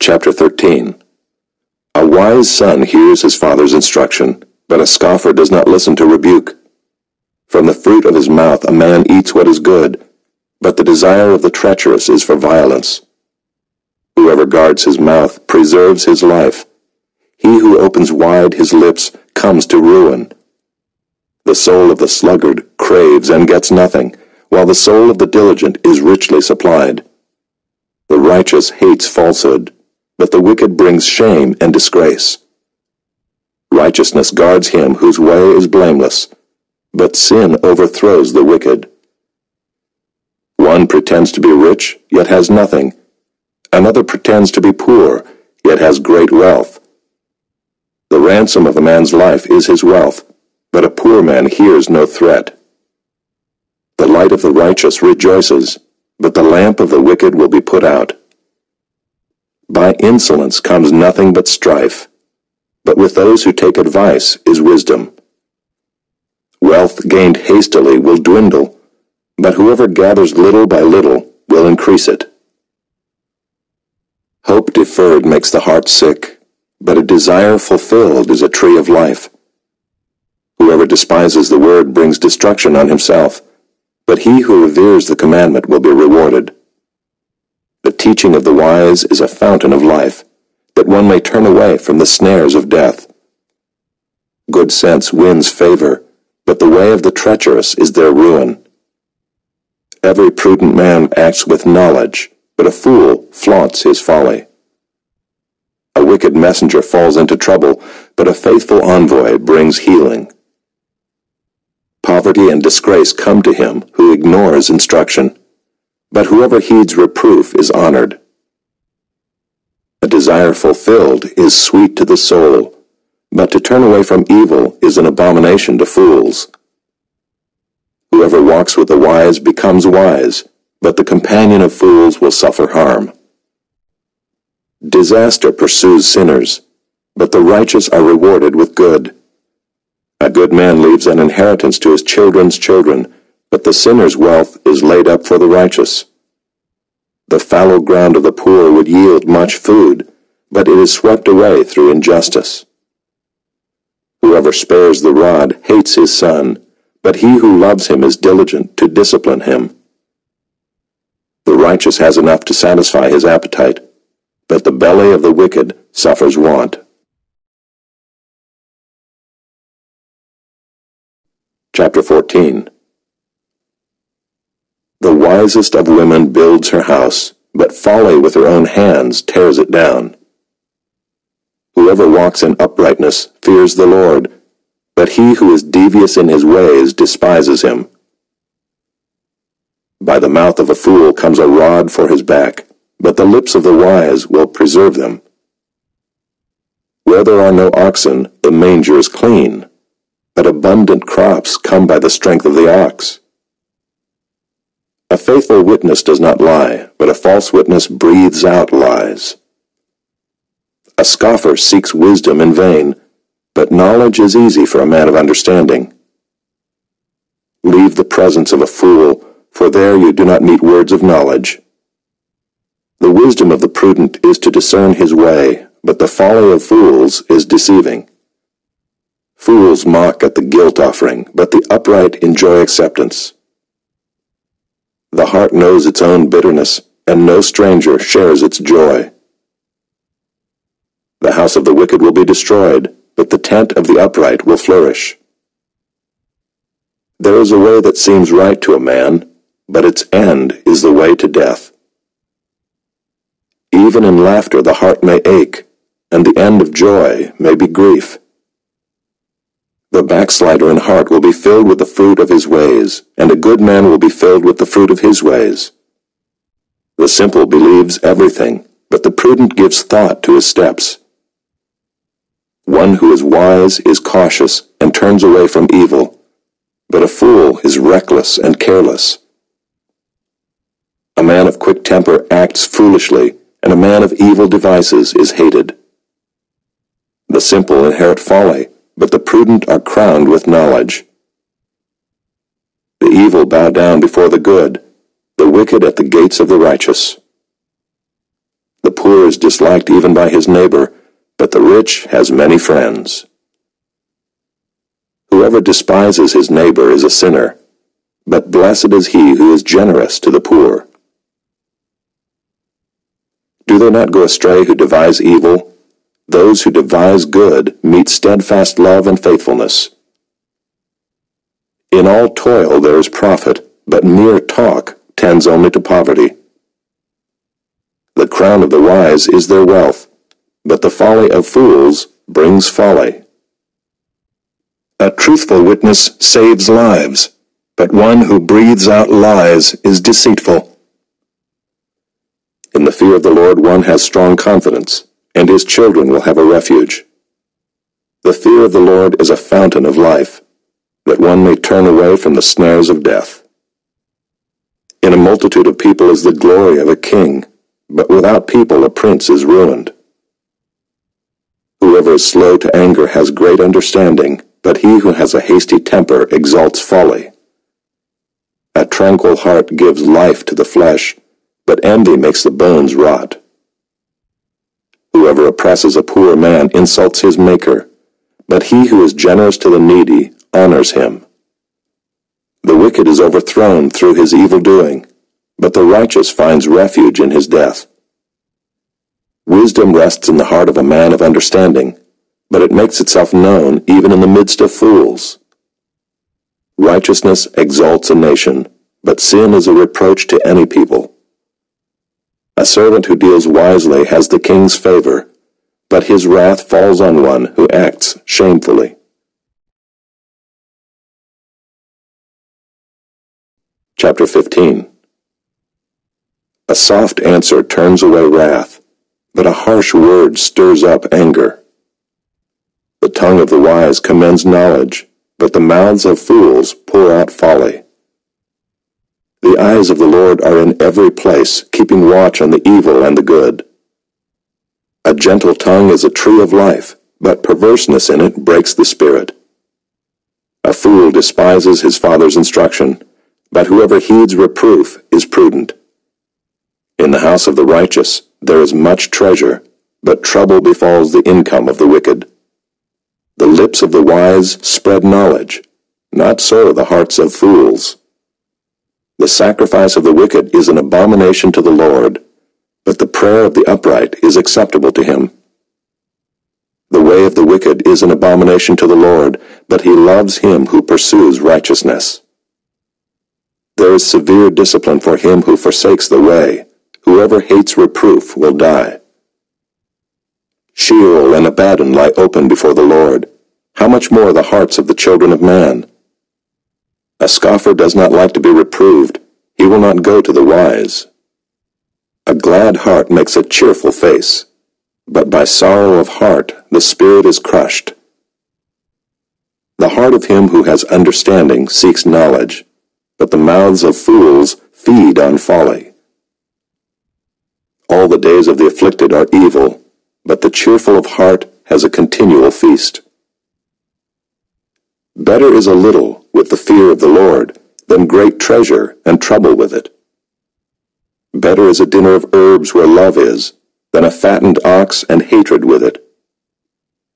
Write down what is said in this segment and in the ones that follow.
Chapter 13. A wise son hears his father's instruction, but a scoffer does not listen to rebuke. From the fruit of his mouth a man eats what is good, but the desire of the treacherous is for violence. Whoever guards his mouth preserves his life. He who opens wide his lips comes to ruin. The soul of the sluggard craves and gets nothing, while the soul of the diligent is richly supplied. The righteous hates falsehood, but the wicked brings shame and disgrace. Righteousness guards him whose way is blameless, but sin overthrows the wicked. One pretends to be rich, yet has nothing. Another pretends to be poor, yet has great wealth. The ransom of a man's life is his wealth, but a poor man hears no threat. The light of the righteous rejoices, but the lamp of the wicked will be put out. By insolence comes nothing but strife, but with those who take advice is wisdom. Wealth gained hastily will dwindle, but whoever gathers little by little will increase it. Hope deferred makes the heart sick, but a desire fulfilled is a tree of life. Whoever despises the word brings destruction on himself, but he who reveres the commandment will be rewarded. The teaching of the wise is a fountain of life, that one may turn away from the snares of death. Good sense wins favor, but the way of the treacherous is their ruin. Every prudent man acts with knowledge, but a fool flaunts his folly. A wicked messenger falls into trouble, but a faithful envoy brings healing. Poverty and disgrace come to him who ignores instruction, but whoever heeds reproof is honored. A desire fulfilled is sweet to the soul, but to turn away from evil is an abomination to fools. Whoever walks with the wise becomes wise, but the companion of fools will suffer harm. Disaster pursues sinners, but the righteous are rewarded with good. A good man leaves an inheritance to his children's children, but the sinner's wealth is laid up for the righteous. The fallow ground of the poor would yield much food, but it is swept away through injustice. Whoever spares the rod hates his son, but he who loves him is diligent to discipline him. The righteous has enough to satisfy his appetite, but the belly of the wicked suffers want. Chapter 14. The wisest of women builds her house, but folly with her own hands tears it down. Whoever walks in uprightness fears the Lord, but he who is devious in his ways despises him. By the mouth of a fool comes a rod for his back, but the lips of the wise will preserve them. Where there are no oxen, the manger is clean, but abundant crops come by the strength of the ox. A faithful witness does not lie, but a false witness breathes out lies. A scoffer seeks wisdom in vain, but knowledge is easy for a man of understanding. Leave the presence of a fool, for there you do not meet words of knowledge. The wisdom of the prudent is to discern his way, but the folly of fools is deceiving. Fools mock at the guilt offering, but the upright enjoy acceptance. The heart knows its own bitterness, and no stranger shares its joy. The house of the wicked will be destroyed, but the tent of the upright will flourish. There is a way that seems right to a man, but its end is the way to death. Even in laughter the heart may ache, and the end of joy may be grief. The backslider in heart will be filled with the fruit of his ways, and a good man will be filled with the fruit of his ways. The simple believes everything, but the prudent gives thought to his steps. One who is wise is cautious and turns away from evil, but a fool is reckless and careless. A man of quick temper acts foolishly, and a man of evil devices is hated. The simple inherit folly, but the prudent are crowned with knowledge. The evil bow down before the good, the wicked at the gates of the righteous. The poor is disliked even by his neighbor, but the rich has many friends. Whoever despises his neighbor is a sinner, but blessed is he who is generous to the poor. Do they not go astray who devise evil? Those who devise good meet steadfast love and faithfulness. In all toil there is profit, but mere talk tends only to poverty. The crown of the wise is their wealth, but the folly of fools brings folly. A truthful witness saves lives, but one who breathes out lies is deceitful. In the fear of the Lord one has strong confidence, and his children will have a refuge. The fear of the Lord is a fountain of life, that one may turn away from the snares of death. In a multitude of people is the glory of a king, but without people a prince is ruined. Whoever is slow to anger has great understanding, but he who has a hasty temper exalts folly. A tranquil heart gives life to the flesh, but envy makes the bones rot. Whoever oppresses a poor man insults his Maker, but he who is generous to the needy honors him. The wicked is overthrown through his evil doing, but the righteous finds refuge in his death. Wisdom rests in the heart of a man of understanding, but it makes itself known even in the midst of fools. Righteousness exalts a nation, but sin is a reproach to any people. A servant who deals wisely has the king's favor, but his wrath falls on one who acts shamefully. Chapter 15. A soft answer turns away wrath, but a harsh word stirs up anger. The tongue of the wise commends knowledge, but the mouths of fools pour out folly. The eyes of the Lord are in every place, keeping watch on the evil and the good. A gentle tongue is a tree of life, but perverseness in it breaks the spirit. A fool despises his father's instruction, but whoever heeds reproof is prudent. In the house of the righteous there is much treasure, but trouble befalls the income of the wicked. The lips of the wise spread knowledge, not so the hearts of fools. The sacrifice of the wicked is an abomination to the Lord, but the prayer of the upright is acceptable to him. The way of the wicked is an abomination to the Lord, but he loves him who pursues righteousness. There is severe discipline for him who forsakes the way. Whoever hates reproof will die. Sheol and Abaddon lie open before the Lord. How much more the hearts of the children of man? A scoffer does not like to be reproved. He will not go to the wise. A glad heart makes a cheerful face, but by sorrow of heart the spirit is crushed. The heart of him who has understanding seeks knowledge, but the mouths of fools feed on folly. All the days of the afflicted are evil, but the cheerful of heart has a continual feast. Better is a little with the fear of the Lord than great treasure and trouble with it. Better is a dinner of herbs where love is than a fattened ox and hatred with it.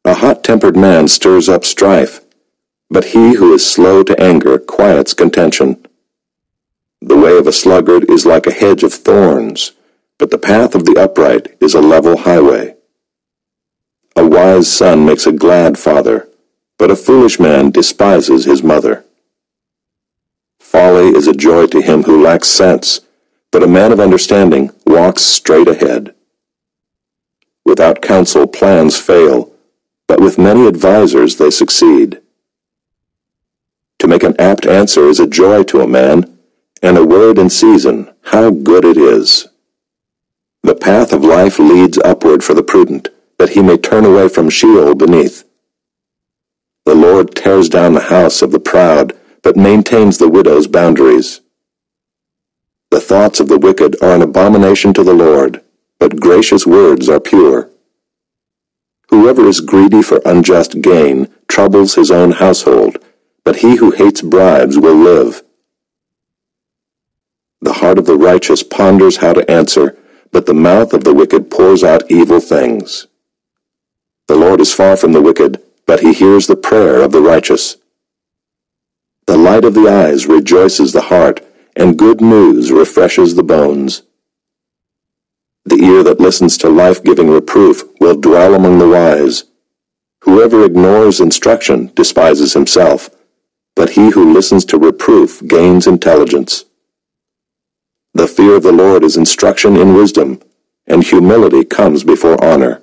A hot-tempered man stirs up strife, but he who is slow to anger quiets contention. The way of a sluggard is like a hedge of thorns, but the path of the upright is a level highway. A wise son makes a glad father, but a foolish man despises his mother. Folly is a joy to him who lacks sense, but a man of understanding walks straight ahead. Without counsel plans fail, but with many advisers they succeed. To make an apt answer is a joy to a man, and a word in season, how good it is. The path of life leads upward for the prudent, that he may turn away from Sheol beneath. The Lord tears down the house of the proud, but maintains the widow's boundaries. The thoughts of the wicked are an abomination to the Lord, but gracious words are pure. Whoever is greedy for unjust gain troubles his own household, but he who hates bribes will live. The heart of the righteous ponders how to answer, but the mouth of the wicked pours out evil things. The Lord is far from the wicked, but he hears the prayer of the righteous. The light of the eyes rejoices the heart, and good news refreshes the bones. The ear that listens to life-giving reproof will dwell among the wise. Whoever ignores instruction despises himself, but he who listens to reproof gains intelligence. The fear of the Lord is instruction in wisdom, and humility comes before honor.